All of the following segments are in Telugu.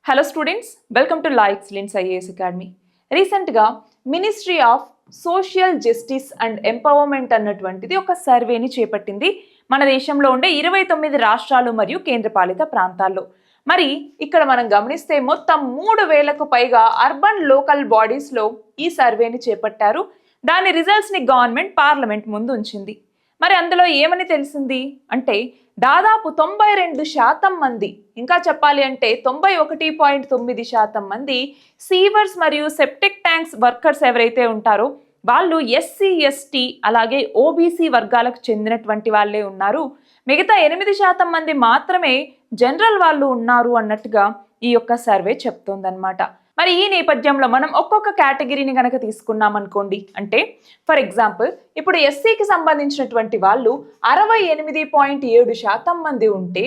Hello students, welcome to la excellence IAS academy. రీసెంట్గా ministry of social justice and empowerment అన్నటువంటిది ఒక సర్వేని చేపట్టింది మన దేశంలో ఉండే 29 రాష్ట్రాలు మరియు కేంద్రపాలిత ప్రాంతాల్లో. మరి ఇక్కడ మనం గమనిస్తే మొత్తం 3,000కు పైగా అర్బన్ లోకల్ బాడీస్లో ఈ సర్వేని చేపట్టారు. దాని రిజల్ట్స్ని గవర్నమెంట్ పార్లమెంట్ ముందు ఉంచింది. మరి అందులో ఏమని తెలిసింది అంటే దాదాపు 92% మంది, ఇంకా చెప్పాలి అంటే 91.9% మంది సీవర్స్ మరియు సెప్టిక్ ట్యాంక్స్ వర్కర్స్ ఎవరైతే ఉంటారో వాళ్ళు ఎస్సీ ఎస్టీ అలాగే ఓబీసీ వర్గాలకు చెందినటువంటి వాళ్ళే ఉన్నారు. మిగతా 8% మంది మాత్రమే జనరల్ వాళ్ళు ఉన్నారు అన్నట్టుగా ఈ యొక్క సర్వే చెప్తోందన్నమాట. మరి ఈ నేపథ్యంలో మనం ఒక్కొక్క కేటగిరీని కనుక తీసుకున్నాం అనుకోండి, అంటే ఫర్ ఎగ్జాంపుల్ ఇప్పుడు ఎస్సీకి సంబంధించినటువంటి వాళ్ళు 68.7% మంది ఉంటే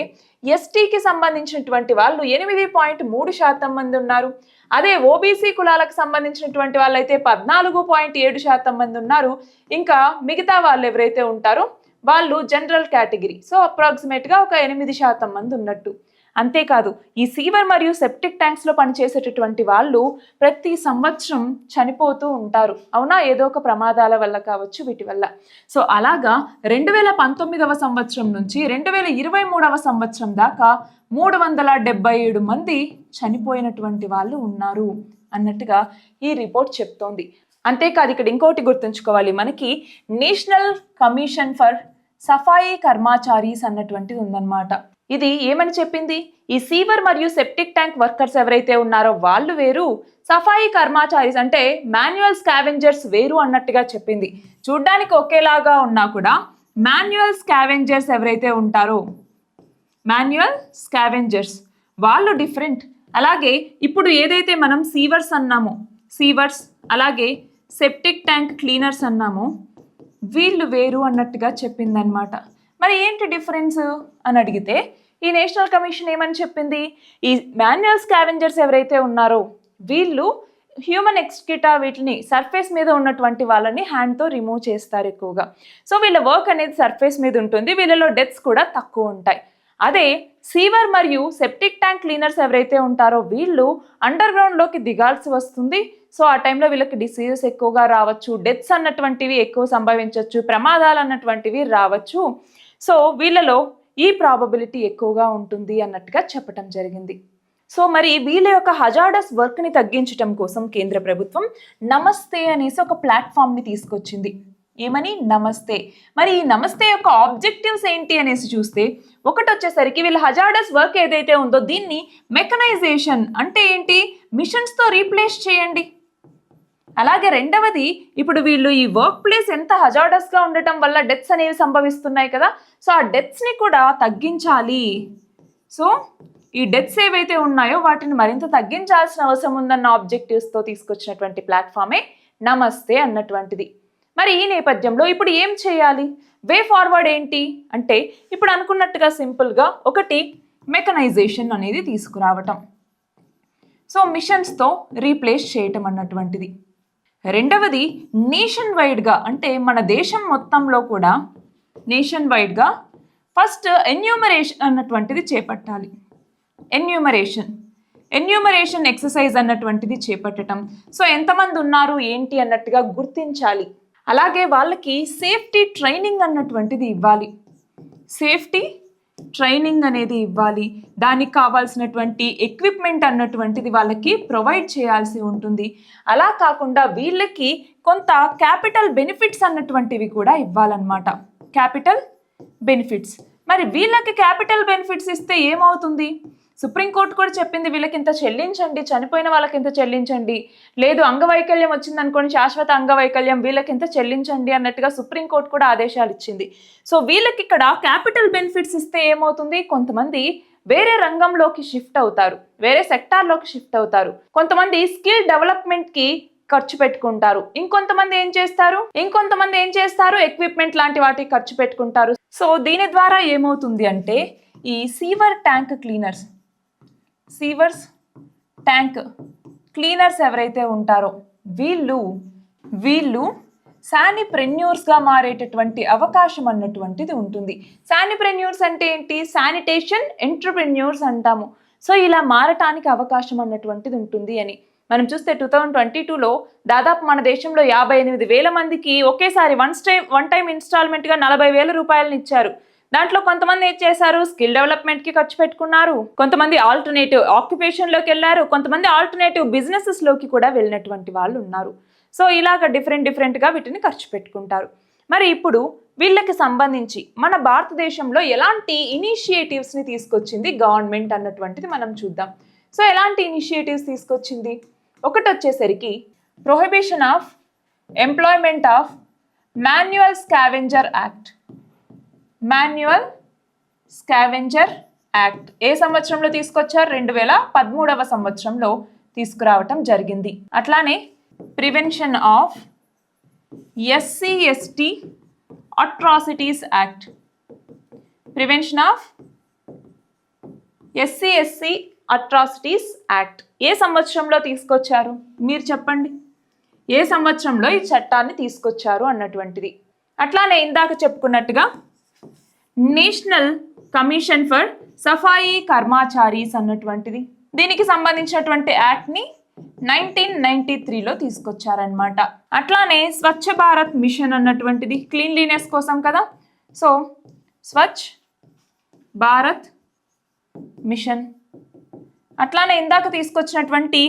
ఎస్టీకి సంబంధించినటువంటి వాళ్ళు 8.3% మంది ఉన్నారు. అదే ఓబీసీ కులాలకు సంబంధించినటువంటి వాళ్ళైతే 14.7% మంది ఉన్నారు. ఇంకా మిగతా వాళ్ళు ఎవరైతే ఉంటారో వాళ్ళు జనరల్ కేటగిరీ, సో అప్రాక్సిమేట్గా ఒక 8% మంది ఉన్నట్టు. అంతేకాదు ఈ సీవర్ మరియు సెప్టిక్ ట్యాంక్స్లో పనిచేసేటటువంటి వాళ్ళు ప్రతి సంవత్సరం చనిపోతూ ఉంటారు, అవునా? ఏదో ఒక ప్రమాదాల వల్ల కావచ్చు, వీటి వల్ల. సో అలాగా 2019వ సంవత్సరం నుంచి 2023వ సంవత్సరం దాకా 377 మంది చనిపోయినటువంటి వాళ్ళు ఉన్నారు అన్నట్టుగా ఈ రిపోర్ట్ చెప్తోంది. అంతేకాదు ఇక్కడ ఇంకోటి గుర్తుంచుకోవాలి, మనకి నేషనల్ కమిషన్ ఫర్ సఫాయి కర్మచారీస్ అన్నటువంటిది ఉందన్నమాట. ఇది ఏమని చెప్పింది, ఈ సీవర్ మరియు సెప్టిక్ ట్యాంక్ వర్కర్స్ ఎవరైతే ఉన్నారో వాళ్ళు వేరు, సఫాయి కర్మచారీస్ అంటే మాన్యువల్ స్కావెంజర్స్ వేరు అన్నట్టుగా చెప్పింది. చూడ్డానికి ఒకేలాగా ఉన్నా కూడా మాన్యువల్ స్కావెంజర్స్ ఎవరైతే ఉంటారో మాన్యువల్ స్కావెంజర్స్ వాళ్ళు డిఫరెంట్. అలాగే ఇప్పుడు ఏదైతే మనం సీవర్స్ అన్నామో, సీవర్స్ అలాగే సెప్టిక్ ట్యాంక్ క్లీనర్స్ అన్నామో వీళ్ళు వేరు అన్నట్టుగా చెప్పిందనమాట. మరి ఏంటి డిఫరెన్స్ అని అడిగితే ఈ నేషనల్ కమిషన్ ఏమని చెప్పింది, ఈ మాన్యువల్ స్కావెంజర్స్ ఎవరైతే ఉన్నారో వీళ్ళు హ్యూమన్ ఎక్స్కిటా వీటిని సర్ఫేస్ మీద ఉన్నటువంటి వాళ్ళని హ్యాండ్తో రిమూవ్ చేస్తారు ఎక్కువగా. సో వీళ్ళ వర్క్ అనేది సర్ఫేస్ మీద ఉంటుంది, వీళ్ళలో డెత్స్ కూడా తక్కువ ఉంటాయి. అదే సీవర్ మరియు సెప్టిక్ ట్యాంక్ క్లీనర్స్ ఎవరైతే ఉంటారో వీళ్ళు అండర్ గ్రౌండ్లోకి దిగాల్సి వస్తుంది. సో ఆ టైంలో వీళ్ళకి డిసీజెస్ ఎక్కువగా రావచ్చు, డెత్స్ అన్నటువంటివి ఎక్కువ సంభవించవచ్చు, ప్రమాదాలు అన్నటువంటివి రావచ్చు. సో వీళ్ళలో ఈ ప్రాబబిలిటీ ఎక్కువగా ఉంటుంది అన్నట్టుగా చెప్పటం జరిగింది. సో మరి వీళ్ళ యొక్క హజార్డస్ వర్క్ని తగ్గించడం కోసం కేంద్ర ప్రభుత్వం నమస్తే అనేసి ఒక ప్లాట్ఫామ్ని తీసుకొచ్చింది. ఏమని? నమస్తే. మరి ఈ నమస్తే యొక్క ఆబ్జెక్టివ్స్ ఏంటి అనేసి చూస్తే ఒకటి వచ్చేసరికి వీళ్ళ హజార్డస్ వర్క్ ఏదైతే ఉందో దీన్ని మెకనైజేషన్ అంటే ఏంటి, మిషన్స్తో రీప్లేస్ చేయండి. అలాగే రెండవది, ఇప్పుడు వీళ్ళు ఈ వర్క్ ప్లేస్ ఎంత హజార్డస్గా ఉండటం వల్ల డెత్స్ అనేవి సంభవిస్తున్నాయి కదా, సో ఆ డెత్స్ని కూడా తగ్గించాలి. సో ఈ డెత్స్ ఏవైతే ఉన్నాయో వాటిని మరింత తగ్గించాల్సిన అవసరం ఉందన్న ఆబ్జెక్టివ్స్తో తీసుకొచ్చినటువంటి ప్లాట్ఫామే నమస్తే అన్నటువంటిది. మరి ఈ నేపథ్యంలో ఇప్పుడు ఏం చేయాలి, వే ఫార్వర్డ్ ఏంటి అంటే ఇప్పుడు అనుకున్నట్టుగా సింపుల్గా ఒకటి మెకనైజేషన్ అనేది తీసుకురావటం, సో మిషన్స్తో రీప్లేస్ చేయటం అన్నటువంటిది. రెండవది నేషన్ వైడ్గా అంటే మన దేశం మొత్తంలో కూడా నేషన్ వైడ్గా ఫస్ట్ ఎన్యూమరేషన్ అన్నటువంటిది చేపట్టాలి. ఎన్యూమరేషన్ ఎక్సర్సైజ్ అన్నటువంటిది చేపట్టడం. సో ఎంతమంది ఉన్నారు ఏంటి అన్నట్టుగా గుర్తించాలి. అలాగే వాళ్ళకి సేఫ్టీ ట్రైనింగ్ అన్నటువంటిది ఇవ్వాలి. సేఫ్టీ ట్రైనింగ్ అనేది ఇవ్వాలి. దానికి కావాల్సినటువంటి ఎక్విప్మెంట్ అన్నటువంటిది వాళ్ళకి ప్రొవైడ్ చేయాల్సి ఉంటుంది. అలా కాకుండా వీళ్ళకి కొంత క్యాపిటల్ బెనిఫిట్స్ అన్నటువంటివి కూడా ఇవ్వాలన్నమాట. Capital benefits. మరి వీళ్ళకి క్యాపిటల్ బెనిఫిట్స్ ఇస్తే ఏమవుతుంది, సుప్రీంకోర్టు కూడా చెప్పింది వీళ్ళకి ఇంత చెల్లించండి, చనిపోయిన వాళ్ళకి ఇంత చెల్లించండి, లేదు అంగవైకల్యం వచ్చిందనుకోండి శాశ్వత అంగవైకల్యం వీళ్ళకి ఇంత చెల్లించండి అన్నట్టుగా సుప్రీంకోర్టు కూడా ఆదేశాలు ఇచ్చింది. సో వీళ్ళకి ఇక్కడ క్యాపిటల్ బెనిఫిట్స్ ఇస్తే ఏమవుతుంది, కొంతమంది వేరే రంగంలోకి షిఫ్ట్ అవుతారు, వేరే సెక్టార్లోకి షిఫ్ట్ అవుతారు, కొంతమంది స్కిల్ డెవలప్మెంట్కి ఖర్చు పెట్టుకుంటారు, ఇంకొంతమంది ఏం చేస్తారు ఎక్విప్మెంట్ లాంటి వాటికి ఖర్చు పెట్టుకుంటారు. సో దీని ద్వారా ఏమవుతుంది అంటే ఈ సీవర్స్ ట్యాంక్ క్లీనర్స్ ఎవరైతే ఉంటారో వీళ్ళు శానిప్రెన్యూర్స్గా మారేటటువంటి అవకాశం అన్నటువంటిది ఉంటుంది. శానిప్రెన్యూర్స్ అంటే ఏంటి, శానిటేషన్ ఎంటర్ప్రెన్యూర్స్ అంటాము. సో ఇలా మారటానికి అవకాశం అన్నటువంటిది ఉంటుంది అని మనం చూస్తే 2022లో దాదాపు మన దేశంలో 58,000 మందికి ఒకేసారి వన్ టైం ఇన్స్టాల్మెంట్గా 40,000 రూపాయలను ఇచ్చారు. దాంట్లో కొంతమంది ఏం చేశారు, స్కిల్ డెవలప్మెంట్ కి ఖర్చు పెట్టుకున్నారు, కొంతమంది ఆల్టర్నేటివ్ ఆక్యుపేషన్ లోకి వెళ్ళారు, కొంతమంది ఆల్టర్నేటివ్ బిజినెసెస్ లోకి కూడా వెళ్ళినటువంటి వాళ్ళు ఉన్నారు. సో ఇలాగ డిఫరెంట్ గా వీటిని ఖర్చు పెట్టుకుంటారు. మరి ఇప్పుడు వీళ్ళకి సంబంధించి మన భారతదేశంలో ఎలాంటి ఇనిషియేటివ్స్ ని తీసుకొచ్చింది గవర్నమెంట్ అన్నటువంటిది మనం చూద్దాం. సో ఎలాంటి ఇనిషియేటివ్స్ తీసుకొచ్చింది, ఒకటి వచ్చేసరికి prohibition of employment of manual scavenger act. Manual scavenger act ఏ సంవత్సరంలో తీసుకొచ్చారు, 2013వ సంవత్సరంలో తీసుకురావటం జరిగింది. అట్లానే prevention of SC/ST atrocities act. Prevention of SC/ST atrocities act ఏ సంవత్సరంలో తీసుకొచ్చారు, మీరు చెప్పండి, ఏ సంవత్సరంలో ఈ చట్టాన్ని తీసుకొచ్చారు అన్నటువంటిది. అట్లానే ఇందాక చెప్పుకున్నట్టుగా నేషనల్ కమిషన్ ఫర్ సఫాయి కర్మచారీస్ అన్నటువంటిది, దీనికి సంబంధించినటువంటి యాక్ట్ని 1993లో తీసుకొచ్చారనమాట. అట్లానే స్వచ్ఛ భారత్ మిషన్ అన్నటువంటిది క్లీన్లీనెస్ కోసం కదా, సో స్వచ్ఛ భారత్ మిషన్. అట్లానే ఇందాక తీసుకొచ్చినటువంటి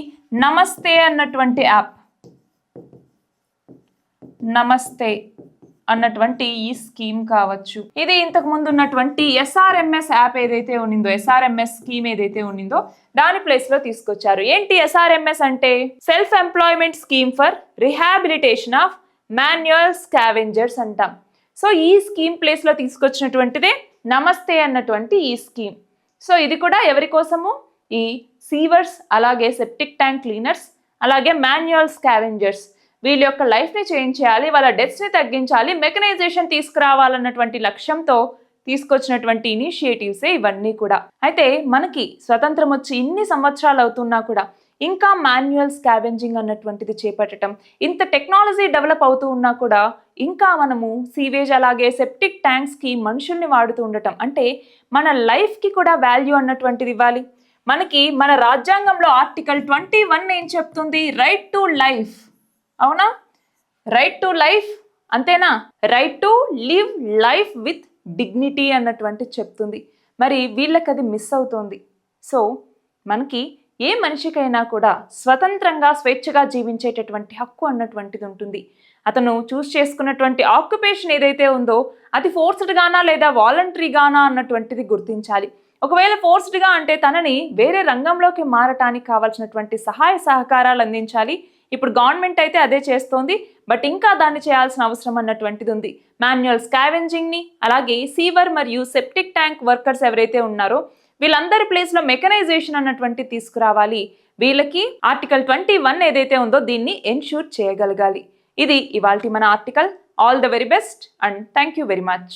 నమస్తే అన్నటువంటి యాప్, నమస్తే అన్నటువంటి ఈ స్కీమ్ కావచ్చు, ఇది ఇంతకు ముందు ఉన్నటువంటి SRMS యాప్ ఏదైతే ఉన్నిందో, SRMS స్కీమ్ ఏదైతే ఉన్నిందో దాని ప్లేస్ లో తీసుకొచ్చారు. ఏంటి SRMS అంటే, self employment scheme for rehabilitation of manual scavengers అంటాం. సో ఈ స్కీమ్ ప్లేస్ లో తీసుకొచ్చినటువంటిదే నమస్తే అన్నటువంటి ఈ స్కీమ్. సో ఇది కూడా ఎవరి కోసము, ఈ సీవర్స్, అలాగే సెప్టిక్ ట్యాంక్ క్లీనర్స్, అలాగే మాన్యువల్ స్కావెంజర్స్, వీళ్ళ యొక్క లైఫ్ని చేంజ్ చేయాలి, వాళ్ళ డెత్స్ని తగ్గించాలి, మెకనైజేషన్ తీసుకురావాలన్నటువంటి లక్ష్యంతో తీసుకొచ్చినటువంటి ఇనిషియేటివ్సే ఇవన్నీ కూడా. అయితే మనకి స్వతంత్రం వచ్చి ఇన్ని సంవత్సరాలు అవుతున్నా కూడా ఇంకా మాన్యువల్ స్కావెంజింగ్ అన్నటువంటిది చేపట్టడం, ఇంత టెక్నాలజీ డెవలప్ అవుతూ ఉన్నా కూడా ఇంకా మనము సీవేజ్ అలాగే సెప్టిక్ ట్యాంక్స్కి మనుషుల్ని వాడుతూ ఉండటం, అంటే మన లైఫ్కి కూడా వాల్యూ అన్నటువంటిది ఇవ్వాలి. మనకి మన రాజ్యాంగంలో ఆర్టికల్ 21 ఏం చెప్తుంది, రైట్ టు లైఫ్, అవునా, రైట్ టు లైఫ్ అంతేనా, right to live life with dignity అన్నటువంటి చెప్తుంది. మరి వీళ్ళకి అది మిస్ అవుతోంది. సో మనకి ఏ మనిషికైనా కూడా స్వతంత్రంగా స్వేచ్ఛగా జీవించేటటువంటి హక్కు అన్నటువంటిది ఉంటుంది. అతను చూస్ చేసుకున్నటువంటి ఆక్యుపేషన్ ఏదైతే ఉందో అది ఫోర్స్డ్గానా లేదా వాలంటరీగానా అన్నటువంటిది గుర్తించాలి. ఒకవేళ ఫోర్స్డ్గా అంటే తనని వేరే రంగంలోకి మారటానికి కావాల్సినటువంటి సహాయ సహకారాలు అందించాలి. ఇప్పుడు గవర్నమెంట్ అయితే అదే చేస్తోంది, బట్ ఇంకా దాన్ని చేయాల్సిన అవసరం అన్నటువంటిది ఉంది. మాన్యువల్ స్కావెంజింగ్ని, అలాగే సీవర్ మరియు సెప్టిక్ ట్యాంక్ వర్కర్స్ ఎవరైతే ఉన్నారో వీళ్ళందరి ప్లేస్లో మెకనైజేషన్ అన్నటువంటి తీసుకురావాలి. వీళ్ళకి ఆర్టికల్ 21 ఏదైతే ఉందో దీన్ని ఎన్ష్యూర్ చేయగలగాలి. ఇది ఇవాల్టి మన article. All the very best and thank you very much.